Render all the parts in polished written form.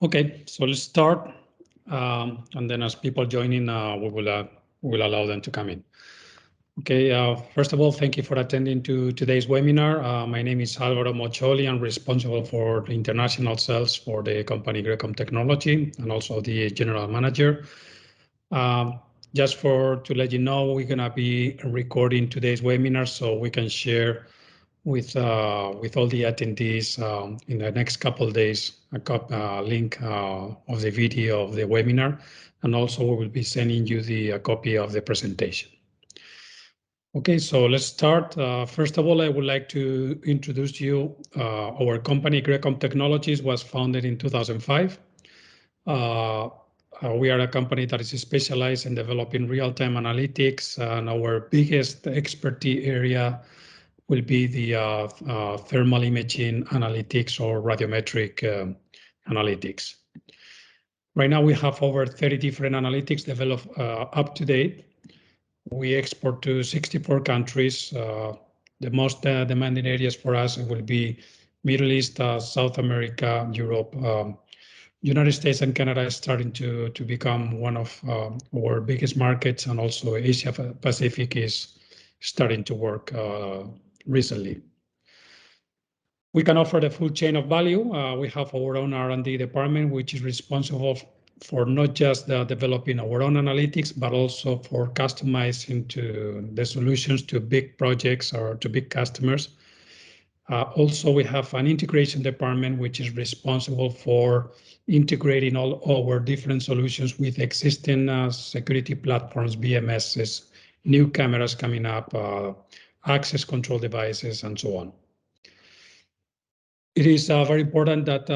Okay, so let's start. And then as people join in, we will allow them to come in. Okay, first of all, thank you for attending to today's webinar. My name is Alvaro Mocholi. I'm responsible for the international sales for the company Grecom Technology and also the general manager. Just to let you know, we're gonna be recording today's webinar so we can share with all the attendees in the next couple of days a link of the video of the webinar, and also we will be sending you a copy of the presentation. Okay, so let's start. First of all, I would like to introduce you. Our company, Grecom Technologies, was founded in 2005. We are a company that is specialized in developing real-time analytics, and our biggest expertise area will be the thermal imaging analytics or radiometric analytics. Right now, we have over 30 different analytics developed up to date. We export to 64 countries. The most demanding areas for us will be Middle East, South America, Europe. United States and Canada is starting to become one of our biggest markets, and also Asia Pacific is starting to work recently. We can offer the full chain of value. We have our own R&D department, which is responsible for not just developing our own analytics, but also for customizing to the solutions to big projects or to big customers. Also, we have an integration department, which is responsible for integrating all our different solutions with existing security platforms, BMSs, new cameras coming up, access control devices, and so on. It is very important that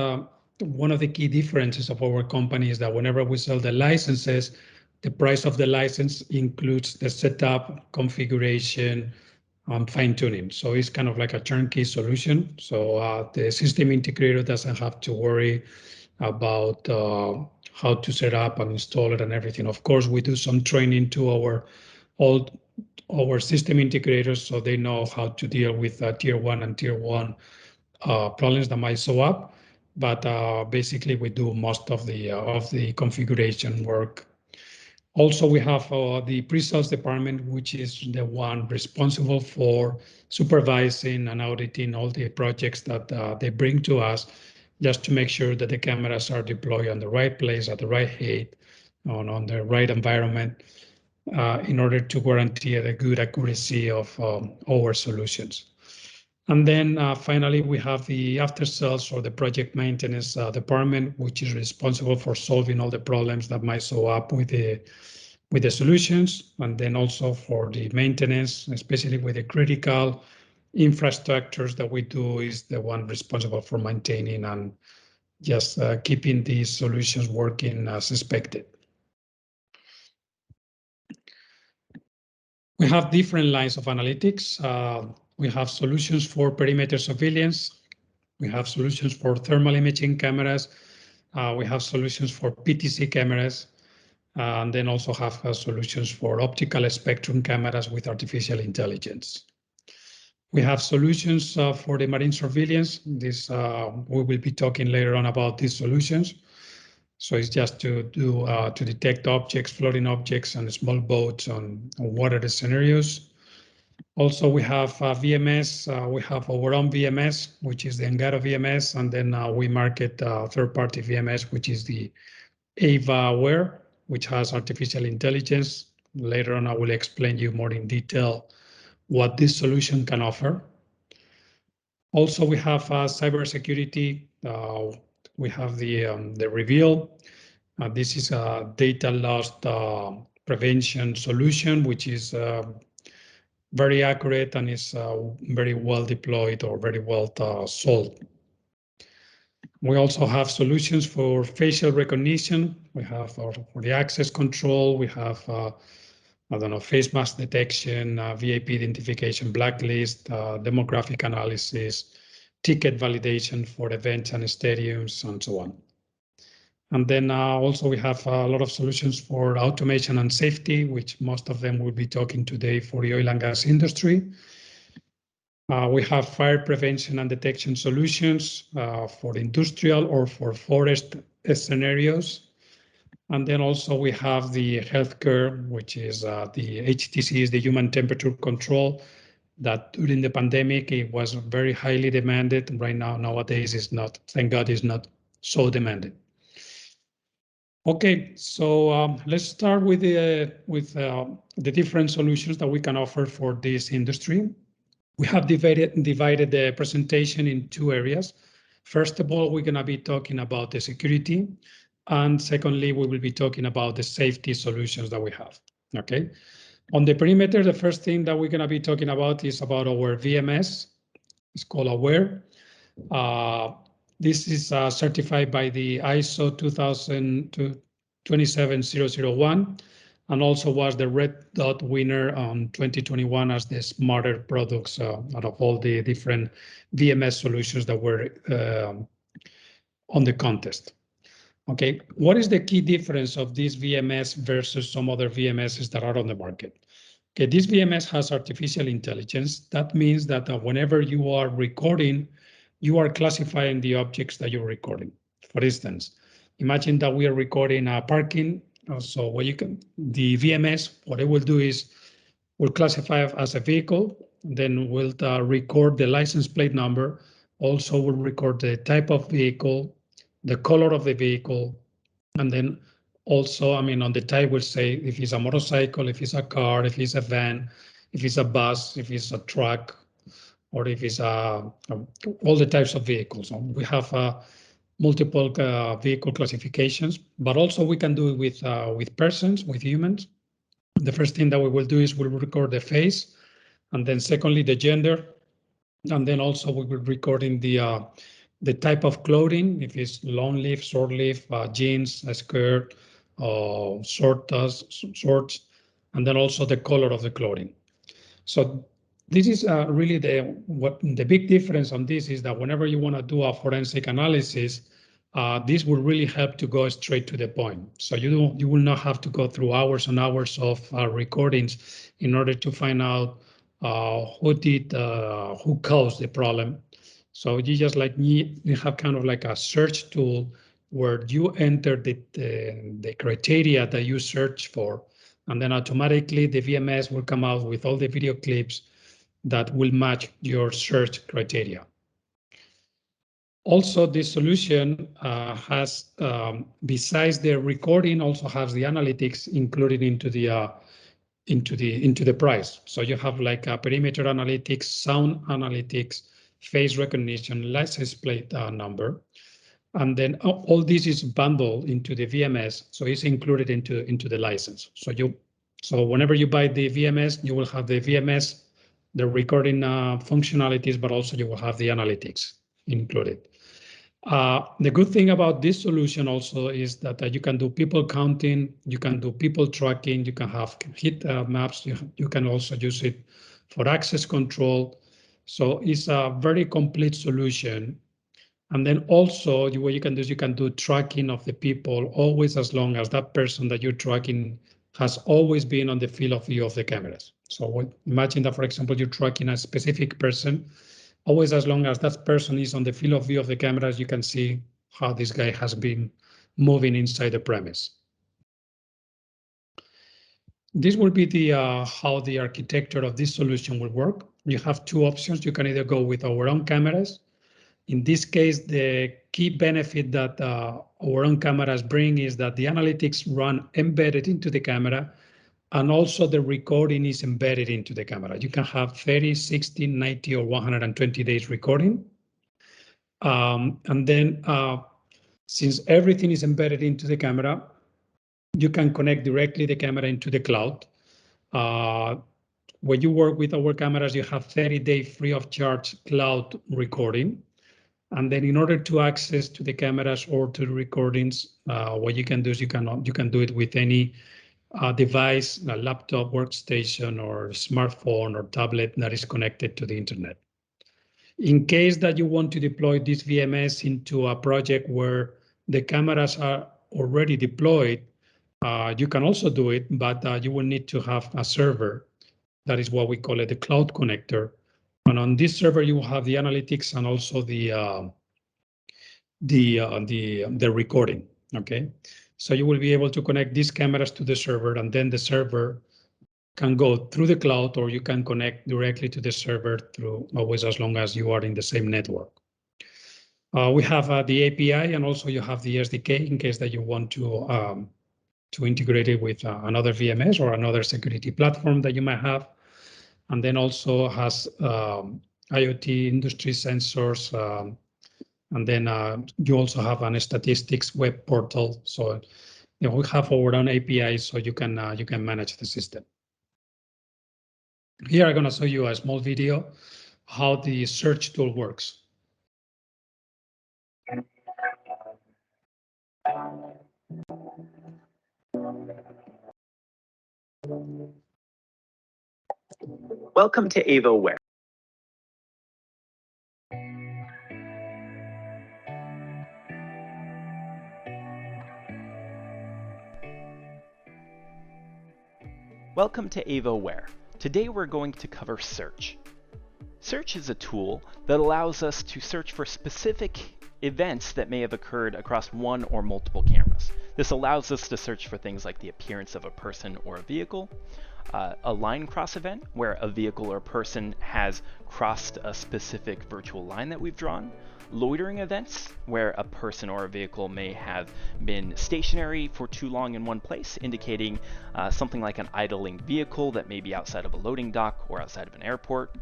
one of the key differences of our company is that whenever we sell the licenses, the price of the license includes the setup, configuration, fine-tuning. So it's kind of like a turnkey solution. So the system integrator doesn't have to worry about how to set up and install it and everything. Of course, we do some training to our system integrators so they know how to deal with tier 1 and tier 1 problems that might show up. But basically, we do most of the configuration work. Also, we have the pre-sales department, which is the one responsible for supervising and auditing all the projects that they bring to us, just to make sure that the cameras are deployed on the right place, at the right height, on the right environment, in order to guarantee the good accuracy of our solutions. And then finally, we have the after sales or the project maintenance department, which is responsible for solving all the problems that might show up with the solutions, and then also for the maintenance, especially with the critical infrastructures that we do, is the one responsible for maintaining and just keeping these solutions working as expected. We have different lines of analytics. We have solutions for perimeter surveillance. We have solutions for thermal imaging cameras. We have solutions for PTC cameras, and then also have solutions for optical spectrum cameras with artificial intelligence. We have solutions for the marine surveillance. This we will be talking later on about these solutions. So it's just to detect objects, floating objects, and small boats on water scenarios. Also, we have VMS. We have our own VMS, which is the Engaro VMS, and then we market third-party VMS, which is the AVAware, which has artificial intelligence. Later on, I will explain you more in detail what this solution can offer. Also, we have cybersecurity. We have the Reveal. This is a data loss prevention solution, which is very accurate and is very well deployed or very well sold. We also have solutions for facial recognition. We have for the access control. We have face mask detection, VIP identification, blacklist, demographic analysis, ticket validation for events and stadiums, and so on. And then also we have a lot of solutions for automation and safety, which most of them will be talking today for the oil and gas industry. We have fire prevention and detection solutions for industrial or for forest scenarios. And then also we have the healthcare, which is the HTC is the human temperature control that during the pandemic, it was very highly demanded. Right now, nowadays is not, thank God, is not so demanded. Okay, so let's start with the different solutions that we can offer for this industry. We have divided the presentation in two areas. First of all, we're going to be talking about the security. And secondly, we will be talking about the safety solutions that we have. Okay. On the perimeter, the first thing that we're going to be talking about is about our VMS. It's called Aware. This is certified by the ISO 27001 and also was the Red Dot winner on 2021 as the smarter products out of all the different VMS solutions that were on the contest. Okay, what is the key difference of this VMS versus some other VMSs that are on the market? Okay, this VMS has artificial intelligence. That means that whenever you are recording, you are classifying the objects that you're recording. For instance, imagine that we are recording a parking. So what you can, the VMS, what it will do is will classify as a vehicle, then we'll record the license plate number. Also, we'll record the type of vehicle, the color of the vehicle, and then also, I mean, on the type, we'll say if it's a motorcycle, if it's a car, if it's a van, if it's a bus, if it's a truck, or if it's all the types of vehicles. So we have multiple vehicle classifications, but also we can do it with persons, with humans. The first thing that we will do is we'll record the face, and then secondly, the gender, and then also we will record in the type of clothing, if it's long sleeve, short sleeve, jeans, a skirt, shorts, and then also the color of the clothing. So this is really the big difference on this is that whenever you want to do a forensic analysis, this will really help to go straight to the point. So you will not have to go through hours and hours of recordings in order to find out who caused the problem. So you just you have kind of like a search tool where you enter the criteria that you search for, and then automatically the VMS will come out with all the video clips that will match your search criteria. Also, this solution has, besides the recording, also has the analytics included into the price. So you have like a perimeter analytics, sound analytics, face recognition, license plate number, and then all this is bundled into the VMS, so it's included into the license. So whenever you buy the VMS, you will have the VMS, the recording functionalities, but also you will have the analytics included. The good thing about this solution also is that you can do people counting, you can do people tracking, you can have heat maps, you can also use it for access control. So it's a very complete solution. And then also what you can do is you can do tracking of the people always as long as that person that you're tracking has always been on the field of view of the cameras. So imagine that, for example, you're tracking a specific person, always as long as that person is on the field of view of the cameras, you can see how this guy has been moving inside the premise. This will be how the architecture of this solution will work. You have two options. You can either go with our own cameras. In this case, the key benefit that our own cameras bring is that the analytics run embedded into the camera, and also the recording is embedded into the camera. You can have 30, 60, 90, or 120 days recording. And then since everything is embedded into the camera, you can connect directly the camera into the cloud. When you work with our cameras, you have 30-day free of charge cloud recording. And then in order to access to the cameras or to the recordings, what you can do is you can do it with any device, a laptop, workstation, or smartphone or tablet that is connected to the internet. In case that you want to deploy this VMS into a project where the cameras are already deployed, you can also do it, but you will need to have a server. That is what we call it, the cloud connector. And on this server, you will have the analytics and also the recording. Okay, so you will be able to connect these cameras to the server, and then the server can go through the cloud, or you can connect directly to the server through always, as long as you are in the same network. We have the API, and also you have the SDK in case that you want to integrate it with another VMS or another security platform that you might have. And then also has IoT industry sensors. And then you also have a statistics web portal. So we have our own APIs, so you can manage the system. Here I'm going to show you a small video how the search tool works. Welcome to AvoWare. Welcome to AvoWare. Today we're going to cover search. Search is a tool that allows us to search for specific events that may have occurred across one or multiple cameras. This allows us to search for things like the appearance of a person or a vehicle, a line cross event where a vehicle or person has crossed a specific virtual line that we've drawn, loitering events where a person or a vehicle may have been stationary for too long in one place, indicating something like an idling vehicle that may be outside of a loading dock or outside of an airport,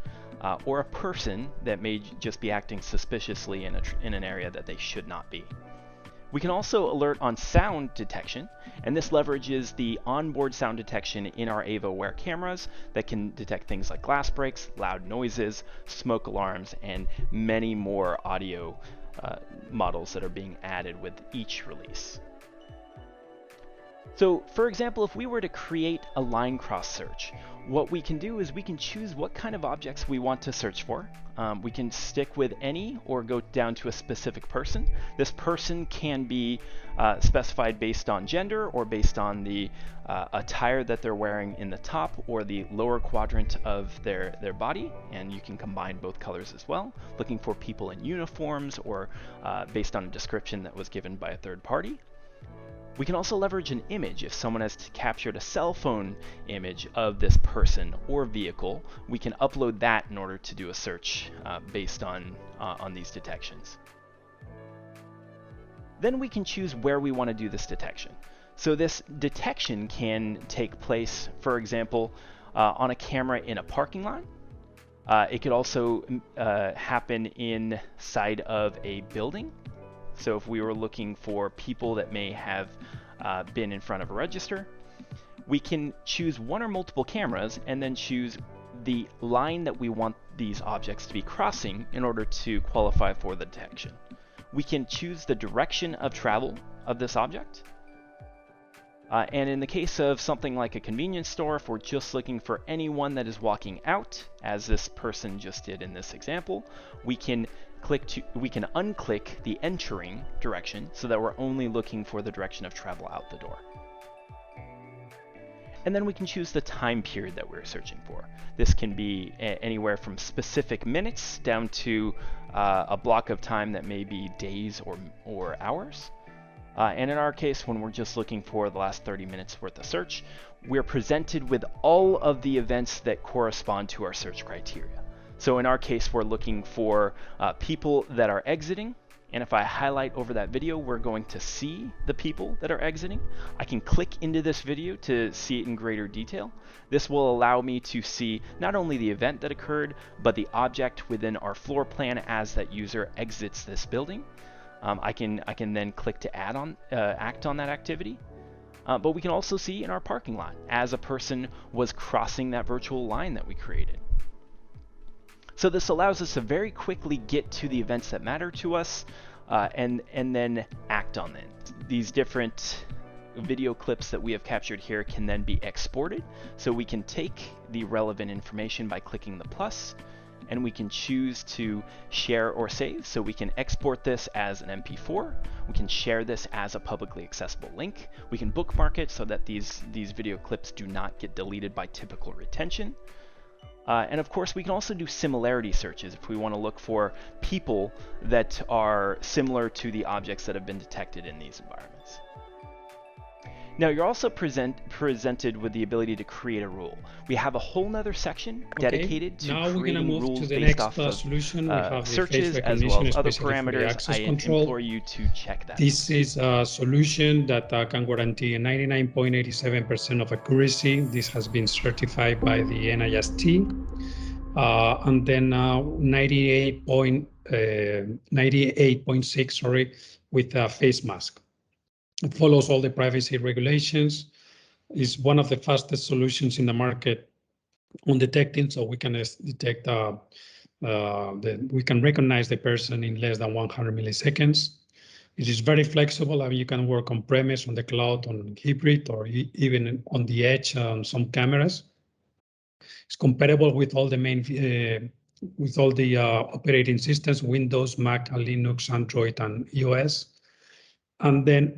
or a person that may just be acting suspiciously in an area that they should not be. We can also alert on sound detection, and this leverages the onboard sound detection in our AvoWare cameras that can detect things like glass breaks, loud noises, smoke alarms, and many more audio models that are being added with each release. So, for example, if we were to create a line cross search, what we can do is we can choose what kind of objects we want to search for. We can stick with any or go down to a specific person. This person can be specified based on gender or based on the attire that they're wearing in the top or the lower quadrant of their body, and you can combine both colors as well, looking for people in uniforms or based on a description that was given by a third party. We can also leverage an image. If someone has captured a cell phone image of this person or vehicle, we can upload that in order to do a search based on these detections. Then we can choose where we want to do this detection. So this detection can take place, for example, on a camera in a parking lot. It could also happen inside of a building. So if we were looking for people that may have been in front of a register, we can choose one or multiple cameras and then choose the line that we want these objects to be crossing in order to qualify for the detection. We can choose the direction of travel of this object. And in the case of something like a convenience store, if we're just looking for anyone that is walking out, as this person just did in this example, we can unclick the entering direction so that we're only looking for the direction of travel out the door. And then we can choose the time period that we're searching for. This can be anywhere from specific minutes down to a block of time that may be days or hours. And in our case, when we're just looking for the last 30 minutes worth of search, we're presented with all of the events that correspond to our search criteria. So in our case, we're looking for people that are exiting. And if I highlight over that video, we're going to see the people that are exiting. I can click into this video to see it in greater detail. This will allow me to see not only the event that occurred, but the object within our floor plan as that user exits this building. I can then click to act on that activity. But we can also see in our parking lot as a person was crossing that virtual line that we created. So this allows us to very quickly get to the events that matter to us and then act on them. These different video clips that we have captured here can then be exported. So we can take the relevant information by clicking the plus, and we can choose to share or save. So we can export this as an MP4. We can share this as a publicly accessible link. We can bookmark it so that these video clips do not get deleted by typical retention. And of course, we can also do similarity searches if we want to look for people that are similar to the objects that have been detected in these environments. Now you're also presented with the ability to create a rule. We have a whole nother section dedicated to creating rules based off of searches as well as other parameters. I implore you to check that. This is a solution that can guarantee 99.87% of accuracy. This has been certified by the NIST. And then 98.6, with a face mask. It follows all the privacy regulations. Is one of the fastest solutions in the market on detecting, so we can detect we can recognize the person in less than 100 milliseconds. It is very flexible. I mean, you can work on premise, on the cloud, on hybrid, or even on the edge on some cameras. It's compatible with all the main operating systems: Windows, Mac, Linux, Android, and iOS. And then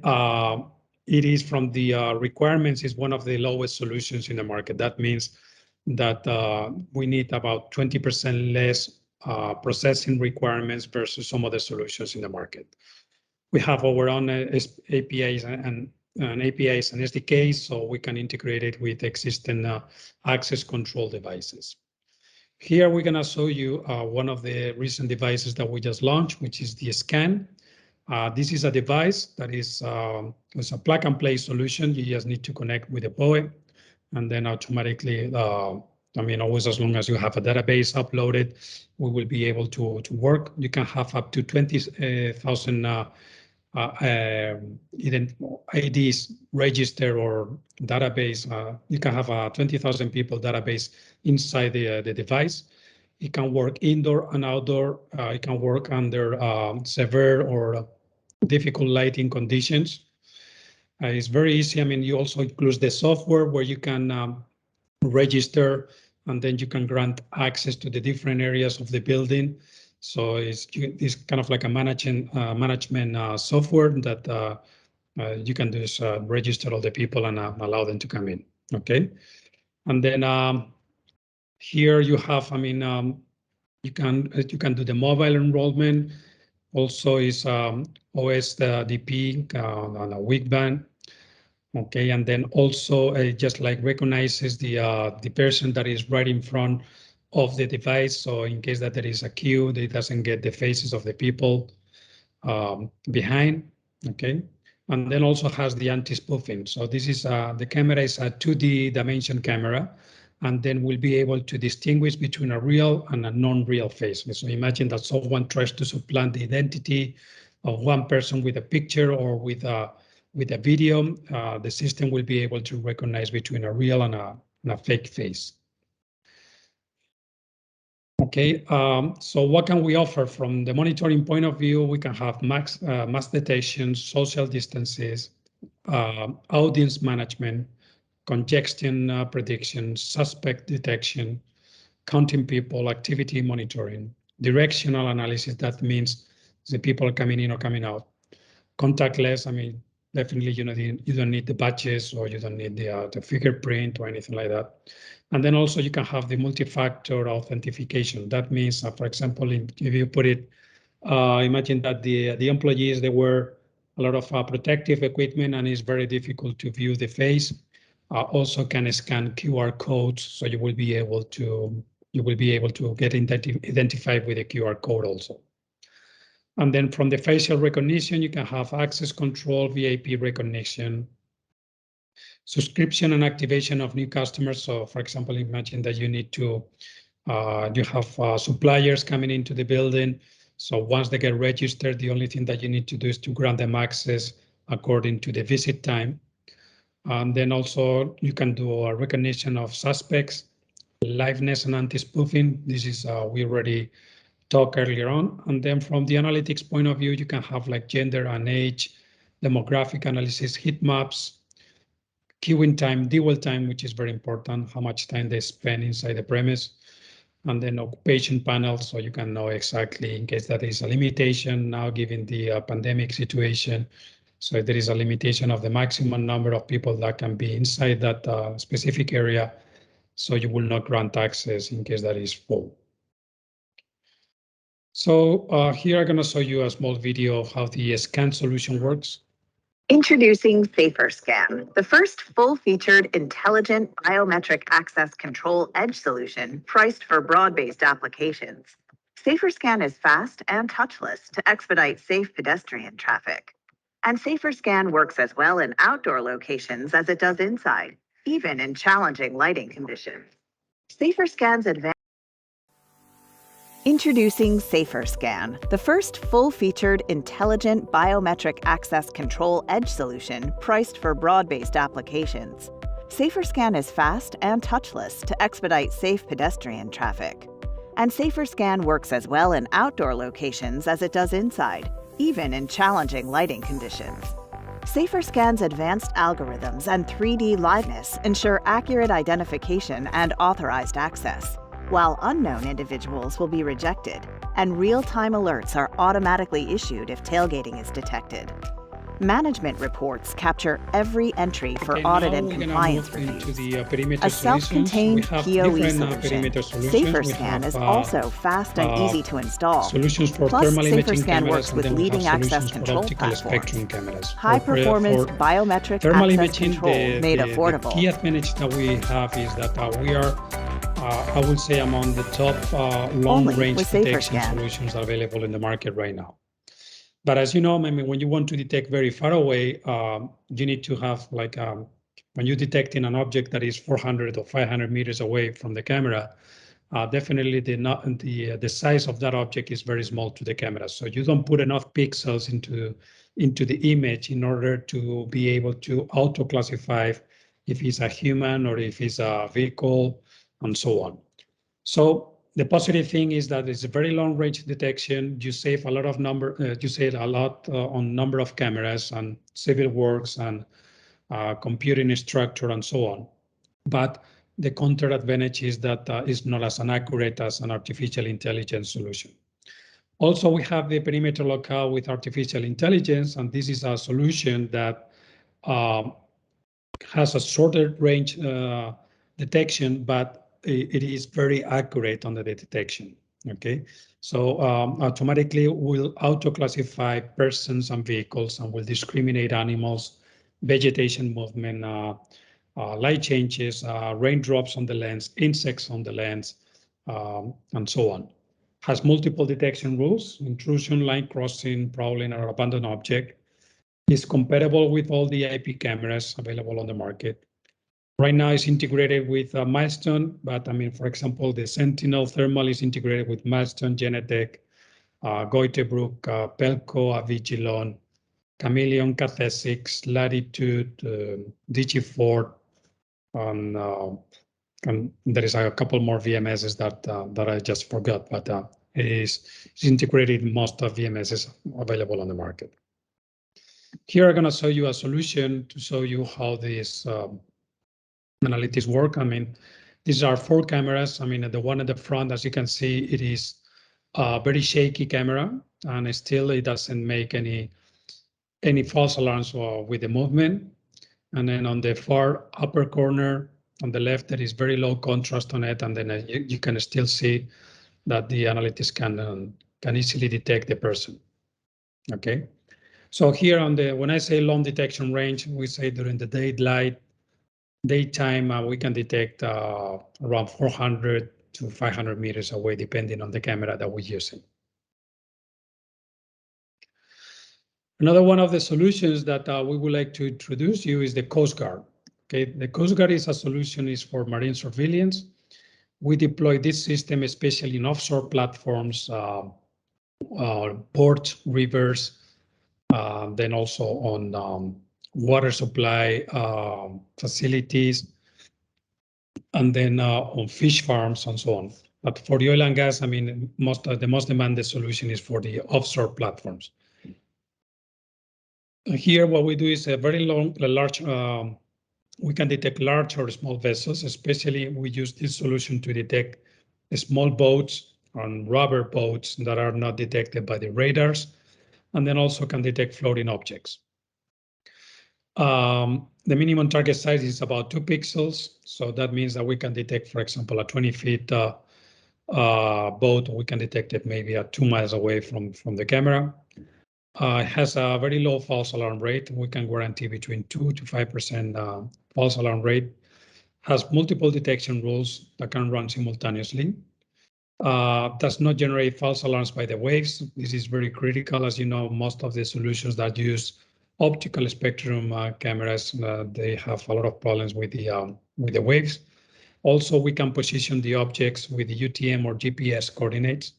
it is from the requirements is one of the lowest solutions in the market. That means that we need about 20% less processing requirements versus some other solutions in the market. We have our own APIs and SDKs, so we can integrate it with existing access control devices. Here we're going to show you one of the recent devices that we just launched, which is the Scan. This is a device that is it's a plug-and-play solution. You just need to connect with a PoE, and then automatically, I mean, always as long as you have a database uploaded, we will be able to work. You can have up to 20,000 IDs register or database. You can have a 20,000 people database inside the device. It can work indoor and outdoor. It can work under severe or difficult lighting conditions. It's very easy. I mean, you also include the software where you can register, and then you can grant access to the different areas of the building. So it's kind of like a management software that you can just register all the people and allow them to come in. Okay, and then here you have, I mean, you can do the mobile enrollment. Also is OSDP on a weak band. Okay, and then also just like recognizes the person that is right in front of the device. So in case that there is a queue, it doesn't get the faces of the people behind. Okay, and then also has the anti-spoofing. So this is the camera is a 2D dimension camera, and then we'll be able to distinguish between a real and a non-real face. So imagine that someone tries to supplant the identity of one person with a picture or with a video. The system will be able to recognize between a real and a fake face. Okay, so what can we offer from the monitoring point of view? We can have mass detection, social distances, audience management, congestion prediction, suspect detection, counting people, activity monitoring, directional analysis. That means the people are coming in or coming out. Contactless, I mean, definitely, you know, you don't need the badges, or you don't need the fingerprint or anything like that. And then also you can have the multi-factor authentication. That means, for example, if you put it, imagine that the employees, they wear a lot of protective equipment, and it's very difficult to view the face. Also can scan QR codes, so you will be able to get identified with a QR code also. And then from the facial recognition, you can have access control, VIP recognition, subscription and activation of new customers. So for example, imagine that you need to, you have suppliers coming into the building. So once they get registered, the only thing that you need to do is to grant them access according to the visit time. And then also you can do a recognition of suspects, liveness and anti-spoofing. This is, we already talked earlier on. And then from the analytics point of view, you can have like gender and age, demographic analysis, heat maps, queuing time, dwell time, which is very important, how much time they spend inside the premise, and then occupation panel, so you can know exactly in case that is a limitation now given the pandemic situation. So if there is a limitation of the maximum number of people that can be inside that specific area, so you will not grant access in case that is full. So here I'm going to show you a small video of how the scan solution works. Introducing SaferScan, the first full-featured intelligent biometric access control edge solution priced for broad-based applications. SaferScan is fast and touchless to expedite safe pedestrian traffic. And SaferScan works as well in outdoor locations as it does inside, even in challenging lighting conditions. SaferScan's advanced Introducing SaferScan, the first full-featured intelligent biometric access control edge solution priced for broad-based applications. SaferScan is fast and touchless to expedite safe pedestrian traffic. And SaferScan works as well in outdoor locations as it does inside, even in challenging lighting conditions. SaferScan's advanced algorithms and 3D liveness ensure accurate identification and authorized access, while unknown individuals will be rejected, and real-time alerts are automatically issued if tailgating is detected. Management reports capture every entry for audit and compliance reviews. A self-contained PoE solution, SaferScan is also fast and easy to install. Solutions for Plus, thermal imaging SaferScan cameras, works with and then we have leading access solutions for control optical platforms. spectrum cameras. High-performance For biometric thermal access imaging, control made affordable. The key advantage that we have is that we are, I would say, among the top long-range detection solutions available in the market right now. But as you know, I mean, when you want to detect very far away, you need to have like when you're detecting an object that is 400 or 500 meters away from the camera, definitely the size of that object is very small to the camera. So you don't put enough pixels into the image in order to be able to auto-classify if it's a human or if it's a vehicle and so on. So the positive thing is that it's a very long range detection. You save a lot of on number of cameras and civil works and computing structure and so on. But the counter advantage is that it's not as accurate as an artificial intelligence solution. Also, we have the perimeter locale with artificial intelligence, and this is a solution that has a shorter range detection, but it is very accurate on the detection. Okay, so automatically will auto-classify persons and vehicles and will discriminate animals, vegetation movement, light changes, raindrops on the lens, insects on the lens, and so on. Has multiple detection rules: intrusion, line crossing, prowling, or abandoned object. Is compatible with all the IP cameras available on the market. Right now it's integrated with Milestone, but I mean, for example, the Sentinel Thermal is integrated with Milestone, Genetec, Goitebrook, Pelco, Avigilon, Chameleon, Cathesics, Latitude, Digifort, and there is a couple more VMSs that I just forgot, but it's integrated in most of VMSs available on the market. Here I'm going to show you a solution to show you how this analytics work. I mean, these are 4 cameras. I mean, the one at the front, as you can see, it is a very shaky camera, and still it doesn't make any false alarms with the movement. And then on the far upper corner on the left, there is very low contrast on it, and then you can still see that the analytics can easily detect the person. Okay. So here when I say long detection range, we say during the daytime, we can detect around 400 to 500 meters away, depending on the camera that we're using. Another one of the solutions that we would like to introduce you is the Coast Guard. Okay, the Coast Guard is a solution for marine surveillance. We deploy this system especially in offshore platforms, ports, rivers, then also on water supply facilities, and then on fish farms and so on. But for the oil and gas, I mean, the most demanded solution is for the offshore platforms. Here, what we do is a very large. We can detect large or small vessels. Especially, we use this solution to detect small boats and rubber boats that are not detected by the radars, and then also can detect floating objects. the minimum target size is about 2 pixels. So that means that we can detect, for example, a 20 feet boat. We can detect it maybe at 2 miles away from the camera. It has a very low false alarm rate. We can guarantee between 2 to 5% false alarm rate. Has multiple detection rules that can run simultaneously. Does not generate false alarms by the waves. This is very critical. As you know, most of the solutions that use optical spectrum cameras, they have a lot of problems with the waves. Also, we can position the objects with the UTM or GPS coordinates.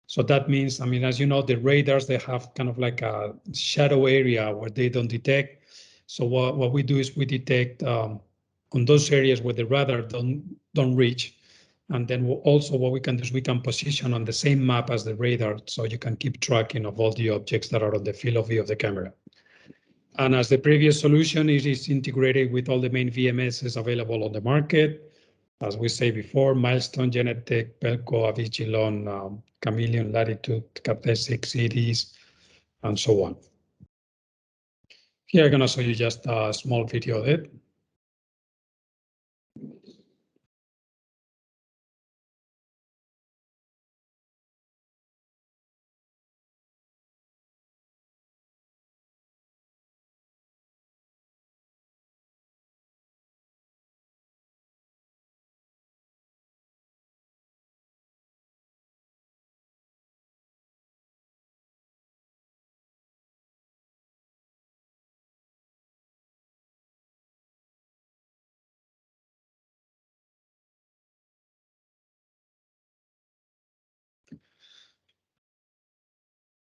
So that means, I mean, as you know, the radars, they have kind of like a shadow area where they don't detect. So what we do is we detect on those areas where the radar don't reach. And then also what we can do is we can position on the same map as the radar, so you can keep tracking of all the objects that are on the field of view of the camera. And as the previous solution, it is integrated with all the main VMSs available on the market. As we say before, Milestone, Genetec, Pelco, Avigilon, Chameleon, Latitude, Captesic, Cities, and so on. Here I'm gonna show you just a small video of it.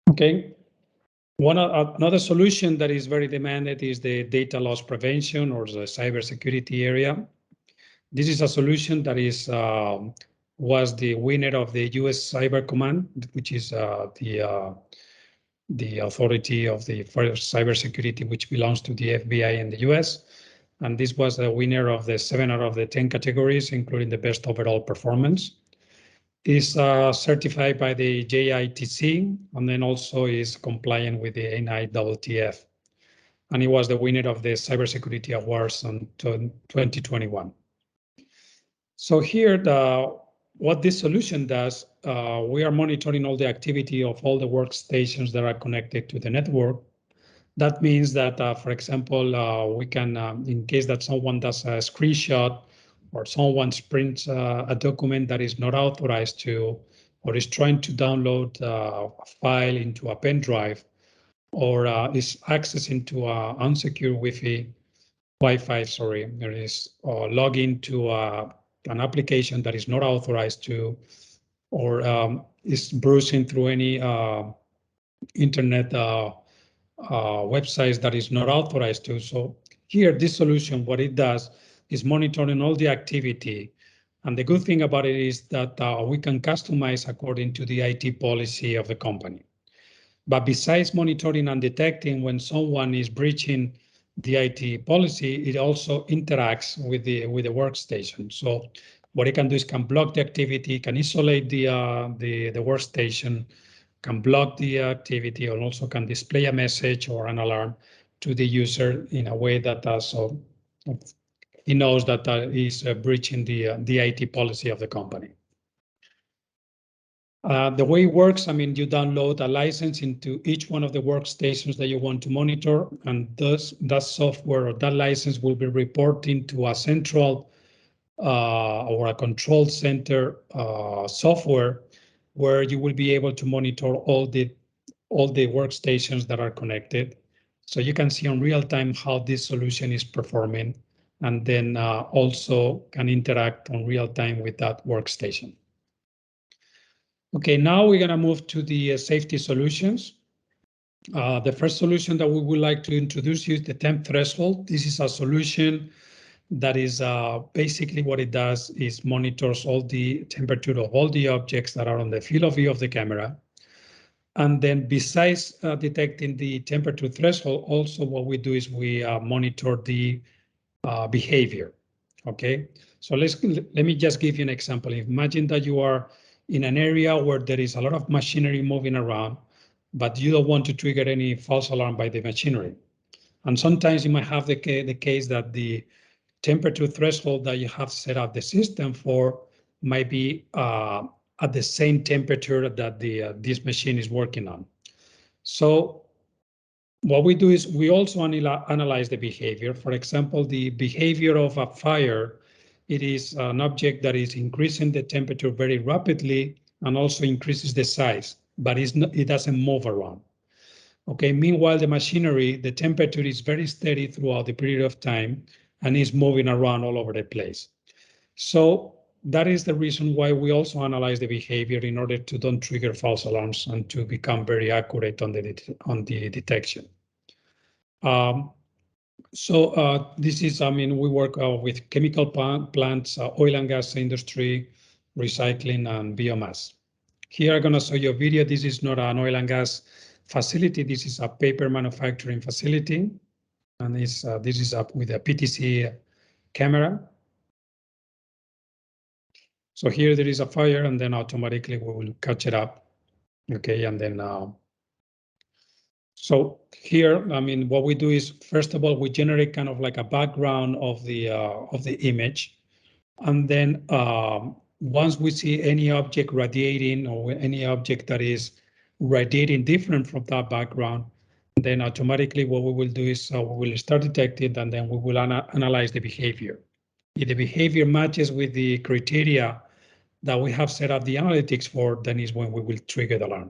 Okay. Another solution that is very demanded is the data loss prevention or the cybersecurity area. This is a solution that was the winner of the US Cyber Command, which is the authority of the cybersecurity, which belongs to the FBI in the US. And this was the winner of the 7 out of the 10 categories, including the best overall performance. Is certified by the JITC and then also is compliant with the NITF. And he was the winner of the Cybersecurity Awards in 2021. So here, what this solution does, we are monitoring all the activity of all the workstations that are connected to the network. That means that, for example, we can, in case that someone does a screenshot or someone prints a document that is not authorized to, or is trying to download a file into a pen drive, or is accessing to unsecure Wi-Fi, sorry, there is log into an application that is not authorized to, or is browsing through any internet websites that is not authorized to. So here, this solution, what it does is monitoring all the activity. And the good thing about it is that we can customize according to the IT policy of the company. But besides monitoring and detecting when someone is breaching the IT policy, it also interacts with the workstation. So what it can do is can block the activity, can isolate the workstation, can block the activity, and also can display a message or an alarm to the user in a way that so he knows that is breaching the IT policy of the company. The way it works, I mean, you download a license into each one of the workstations that you want to monitor, and thus that software or that license will be reporting to a central or a control center software where you will be able to monitor all the workstations that are connected. So you can see in real time how this solution is performing, and then also can interact on real time with that workstation. Okay, now we're gonna move to the safety solutions. The first solution that we would like to introduce you is the Temp Threshold. This is a solution that is basically what it does is monitors all the temperature of all the objects that are on the field of view of the camera. And then besides detecting the temperature threshold, also what we do is we monitor the behavior. Okay, so let me just give you an example. Imagine that you are in an area where there is a lot of machinery moving around, but you don't want to trigger any false alarm by the machinery. And sometimes you might have the case that the temperature threshold that you have set up the system for might be at the same temperature that this machine is working on. So what we do is we also analyze the behavior. For example, the behavior of a fire, it is an object that is increasing the temperature very rapidly and also increases the size, but it doesn't move around. Okay, meanwhile, the machinery, the temperature is very steady throughout the period of time and is moving around all over the place. So that is the reason why we also analyze the behavior in order to don't trigger false alarms and to become very accurate on the detection. This is, we work with chemical plants, oil and gas industry, recycling, and biomass. Here I'm going to show you a video. This is not an oil and gas facility. This is a paper manufacturing facility. And this is up with a PTC camera. So here there is a fire, and then automatically we will catch it up. Okay, and then so here, what we do is, first of all, we generate kind of like a background of the image, and then once we see any object radiating or any object that is radiating different from that background, then automatically what we will do is we will start detecting, and then we will analyze the behavior. If the behavior matches with the criteria that we have set up the analytics for, then is when we will trigger the alarm.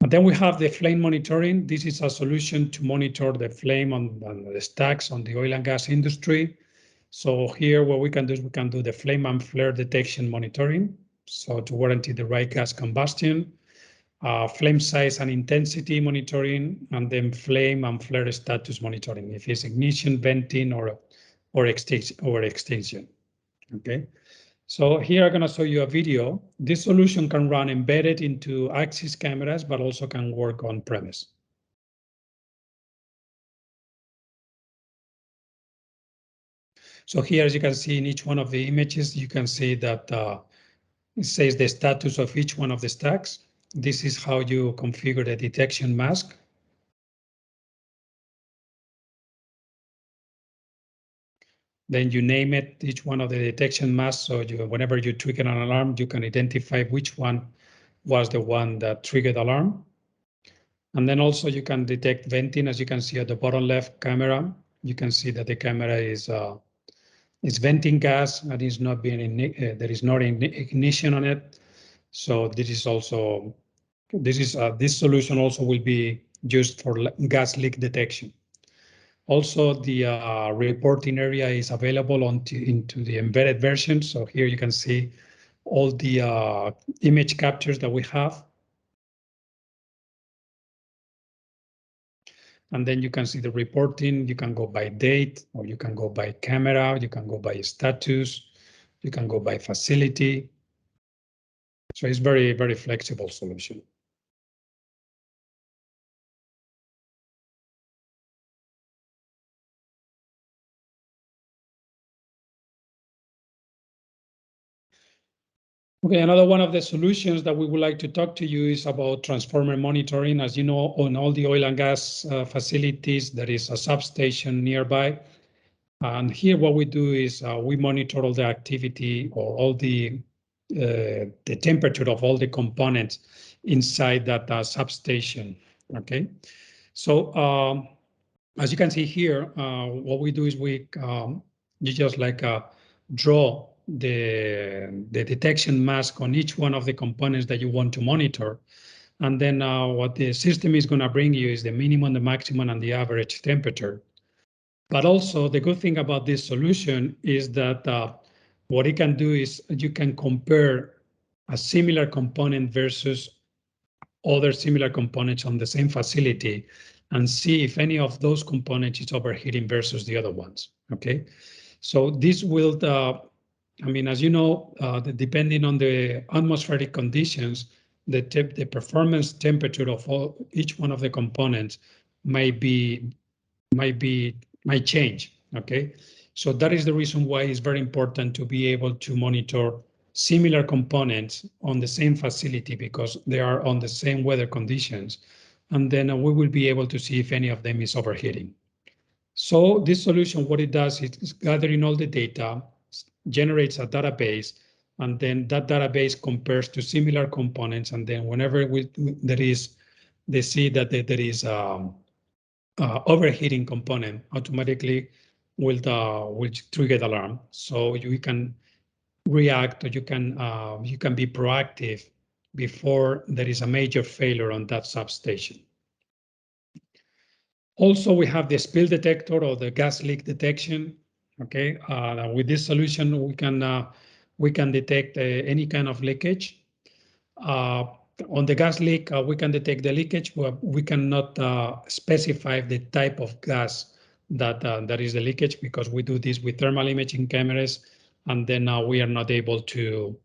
And then we have the flame monitoring. This is a solution to monitor the flame on the stacks on the oil and gas industry. So here what we can do is we can do the flame and flare detection monitoring. So to warranty the right gas combustion, flame size and intensity monitoring, and then flame and flare status monitoring, if it's ignition, venting, or extinction. Okay. So here I'm going to show you a video. This solution can run embedded into Axis cameras, but also can work on premise. So here, as you can see in each one of the images, you can see that it says the status of each one of the stacks. This is how you configure the detection mask. Then you name it, each one of the detection masks. So whenever you trigger an alarm, you can identify which one was the one that triggered the alarm. And then also you can detect venting, as you can see at the bottom left camera. You can see that the camera is venting gas and is not being there is not ignition on it. So this solution also will be used for gas leak detection. Also, the reporting area is available into the embedded version. So here you can see all the image captures that we have. And then you can see the reporting. You can go by date, or you can go by camera, you can go by status, you can go by facility. So it's very, very flexible solution. Okay, another one of the solutions that we would like to talk to you is about transformer monitoring. As you know, on all the oil and gas facilities, there is a substation nearby. And here what we do is we monitor all the activity or all the temperature of all the components inside that substation, okay? So as you can see here, what we do is you just draw the detection mask on each one of the components that you want to monitor. And then what the system is going to bring you is the minimum, the maximum, and the average temperature. But also the good thing about this solution is that what it can do is you can compare a similar component versus other similar components on the same facility and see if any of those components is overheating versus the other ones, okay? So this will, as you know, depending on the atmospheric conditions, the performance temperature of each one of the components might change, okay? So that is the reason why it's very important to be able to monitor similar components on the same facility, because they are on the same weather conditions and then we will be able to see if any of them is overheating. So this solution, what it does is gathering all the data, generates a database, and then that database compares to similar components, and then whenever they see that there is overheating component, automatically will trigger the alarm. So you can react, or you can be proactive before there is a major failure on that substation. Also, we have the spill detector or the gas leak detection. Okay, with this solution, we can detect any kind of leakage. On the gas leak, we can detect the leakage, but we cannot specify the type of gas that is the leakage, because we do this with thermal imaging cameras, and then we are not able to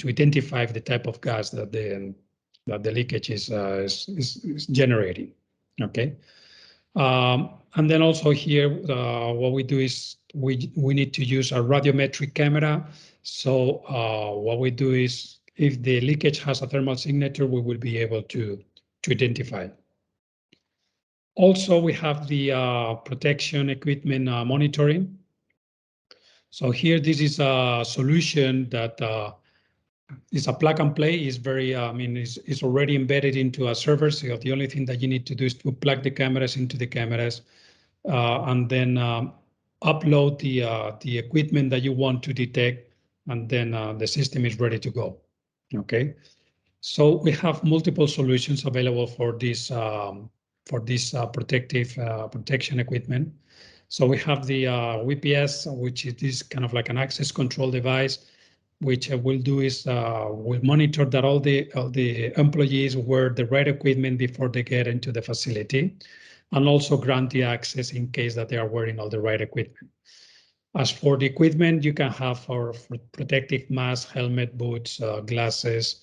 identify the type of gas that the leakage is generating. Okay. And then also here, what we do is we need to use a radiometric camera. So what we do is, if the leakage has a thermal signature, we will be able to identify. Also, we have the protection equipment monitoring. So here, this is a solution that is a plug and play. Is very, is already embedded into a server. So the only thing that you need to do is to plug the cameras into the cameras, and then upload the equipment that you want to detect, and then the system is ready to go. Okay, so we have multiple solutions available for this protection equipment. So we have the VPS, which is this kind of like an access control device, which will do is will monitor that all the employees wear the right equipment before they get into the facility, and also grant the access in case that they are wearing all the right equipment. As for the equipment, you can have for protective mask, helmet, boots, glasses,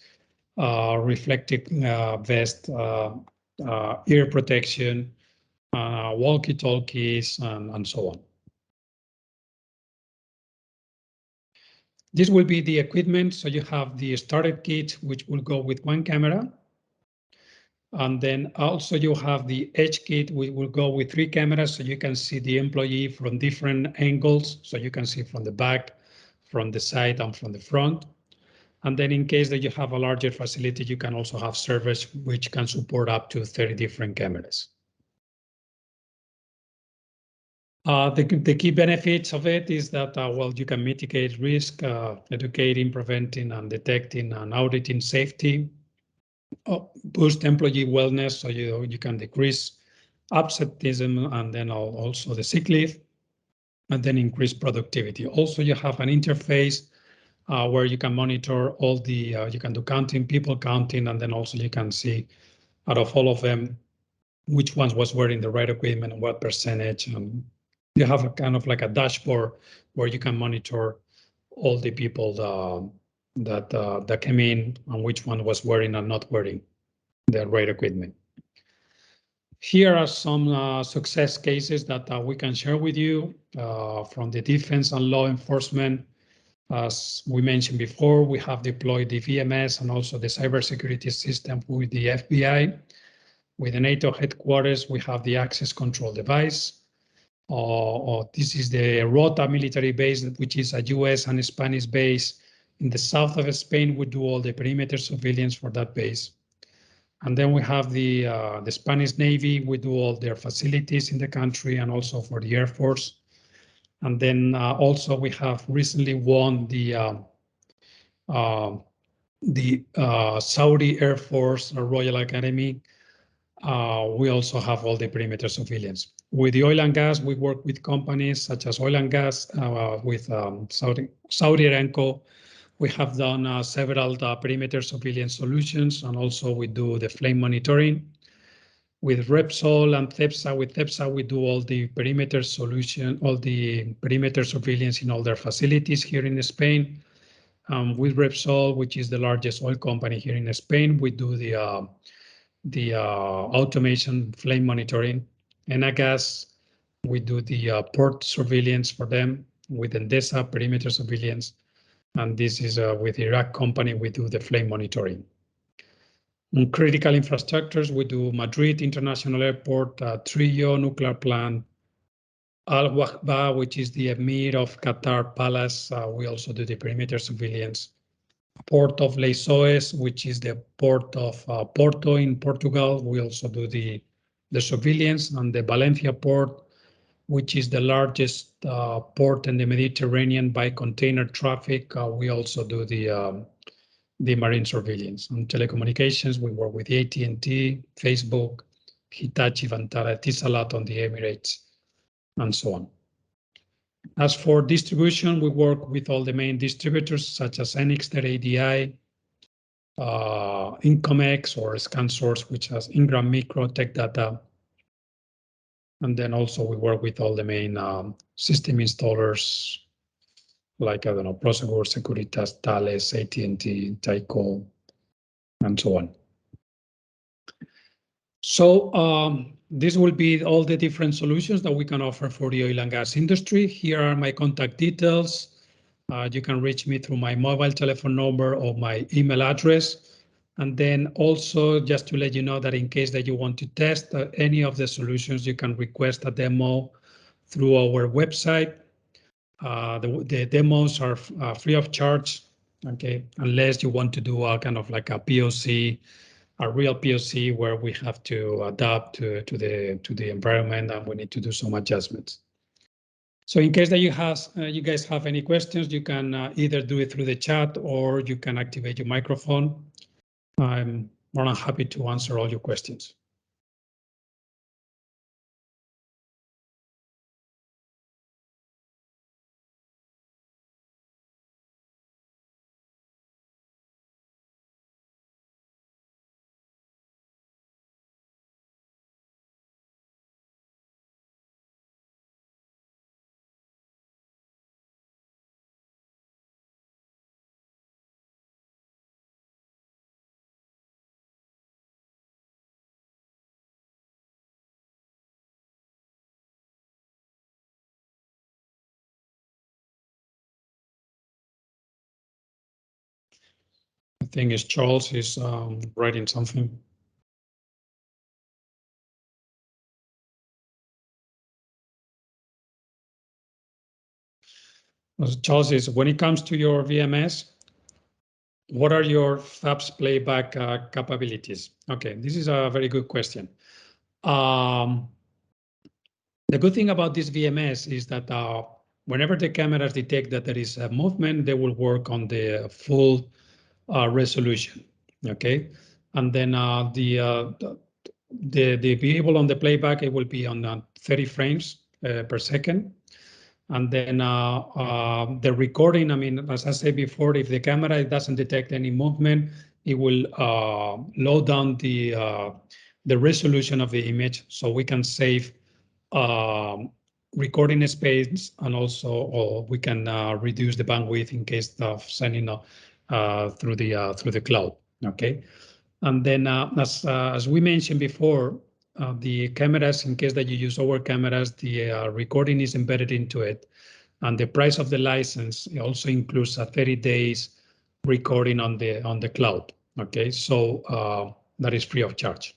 reflective vest, ear protection, walkie-talkies, and so on. This will be the equipment. So you have the starter kit, which will go with one camera. And then also you have the edge kit, which will go with 3 cameras, so you can see the employee from different angles. So you can see from the back, from the side, and from the front. And then in case that you have a larger facility, you can also have servers which can support up to 30 different cameras. The key benefits of it is that, well, you can mitigate risk, educating, preventing, and detecting and auditing safety, boost employee wellness, so you can decrease absenteeism, and then also the sick leave, and then increase productivity. Also, you have an interface where you can monitor all the, you can do counting, people counting, and then also you can see out of all of them, which ones was wearing the right equipment and what percentage. And you have a kind of like a dashboard where you can monitor all the people that came in and which one was wearing and not wearing the right equipment. Here are some success cases that we can share with you from the defense and law enforcement. As we mentioned before, we have deployed the VMS and also the cybersecurity system with the FBI. With the NATO headquarters, we have the access control device. This is the Rota military base, which is a US and Spanish base in the south of Spain. We do all the perimeter surveillance for that base. And then we have the Spanish Navy. We do all their facilities in the country, and also for the Air Force. And then also we have recently won the Saudi Air Force Royal Academy. We also have all the perimeter surveillance. With the oil and gas, we work with companies such as oil and gas, with Saudi Aramco. We have done several perimeter surveillance solutions, and also we do the flame monitoring. With Repsol and Cepsa, with Cepsa, we do all the perimeter solution, all the perimeter surveillance in all their facilities here in Spain. With Repsol, which is the largest oil company here in Spain, we do the automation flame monitoring. Enagas, we do the port surveillance for them. With Endesa, perimeter surveillance. And this is with Iraq company, we do the flame monitoring. On critical infrastructures, we do Madrid International Airport, Trillo nuclear plant, Al Wahba, which is the Emir of Qatar Palace. We also do the perimeter surveillance. Port of Leisoes, which is the port of Porto in Portugal. We also do the surveillance. And the Valencia port, which is the largest port in the Mediterranean by container traffic. We also do the marine surveillance. On telecommunications, we work with AT&T, Facebook, Hitachi, Vantara, Etisalat on the Emirates, and so on. As for distribution, we work with all the main distributors such as Enix.ADI, Incomex or ScanSource, which has Ingram Micro, Tech Data. And then also we work with all the main system installers like, I don't know, Prosegur, Securitas, Thales, AT&T, Tyco, and so on. So this will be all the different solutions that we can offer for the oil and gas industry. Here are my contact details. You can reach me through my mobile telephone number or my email address. And then also just to let you know that in case that you want to test any of the solutions, you can request a demo through our website. The demos are free of charge, okay, unless you want to do a kind of like a POC, a real POC where we have to adapt to the environment and we need to do some adjustments. So in case that you guys have any questions, you can either do it through the chat or you can activate your microphone. I'm more than happy to answer all your questions. I think it's Charles is writing something. Charles is, when it comes to your VMS, what are your FAPS playback capabilities? Okay, this is a very good question. The good thing about this VMS is that whenever the cameras detect that there is a movement, they will work on the full resolution, okay? And then the variable on the playback, it will be on 30 frames per second. And then the recording, I mean, as I said before, if the camera doesn't detect any movement, it will load down the resolution of the image so we can save recording space, and also we can reduce the bandwidth in case of sending through the cloud. Okay, and then as we mentioned before, the cameras, in case that you use our cameras, the recording is embedded into it, and the price of the license also includes a 30 days recording on the cloud. Okay, so that is free of charge.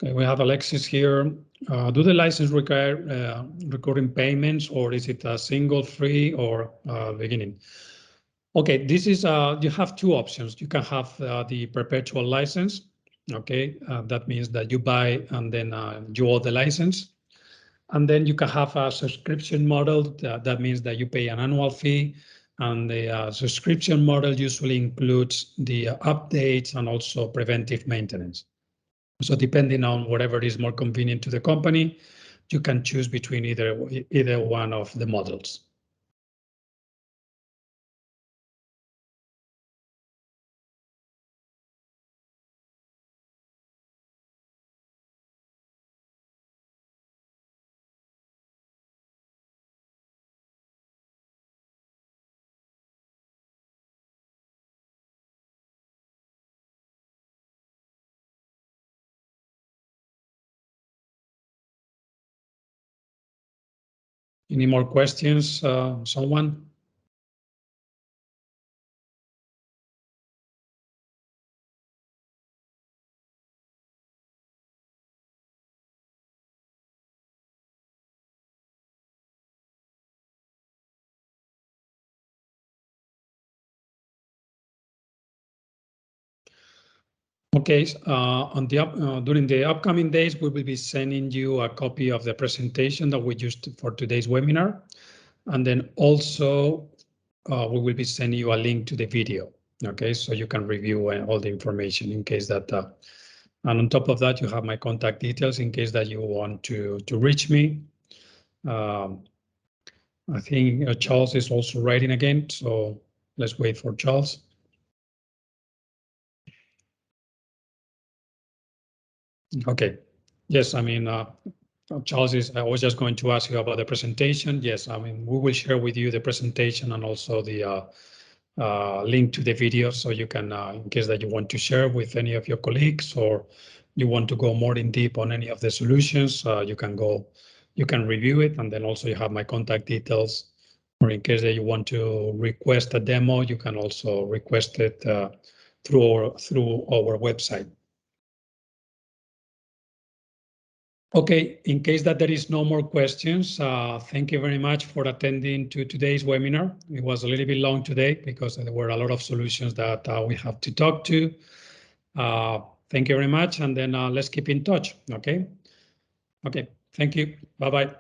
Okay, we have Alexis here. Do the license require recording payments, or is it a single free or beginning? Okay, this is you have two options. You can have the perpetual license. Okay, that means that you buy and then you own the license. And then you can have a subscription model. That means that you pay an annual fee, and the subscription model usually includes the updates and also preventive maintenance. So depending on whatever is more convenient to the company, you can choose between either one of the models. Any more questions, someone? Okay, during the upcoming days, we will be sending you a copy of the presentation that we used for today's webinar. And then also, we will be sending you a link to the video. Okay, so you can review all the information in case that, and on top of that, you have my contact details in case that you want to reach me. I think Charles is also writing again, so let's wait for Charles. Okay, yes, I mean, Charles, I was just going to ask you about the presentation. Yes, I mean, we will share with you the presentation and also the link to the video, so you can, in case that you want to share with any of your colleagues or you want to go more in deep on any of the solutions, you can review it, and then also you have my contact details. Or in case that you want to request a demo, you can also request it through our website. Okay, in case that there is no more questions, thank you very much for attending to today's webinar. It was a little bit long today because there were a lot of solutions that we have to talk to. Thank you very much, and then let's keep in touch, okay? Okay, thank you, bye-bye.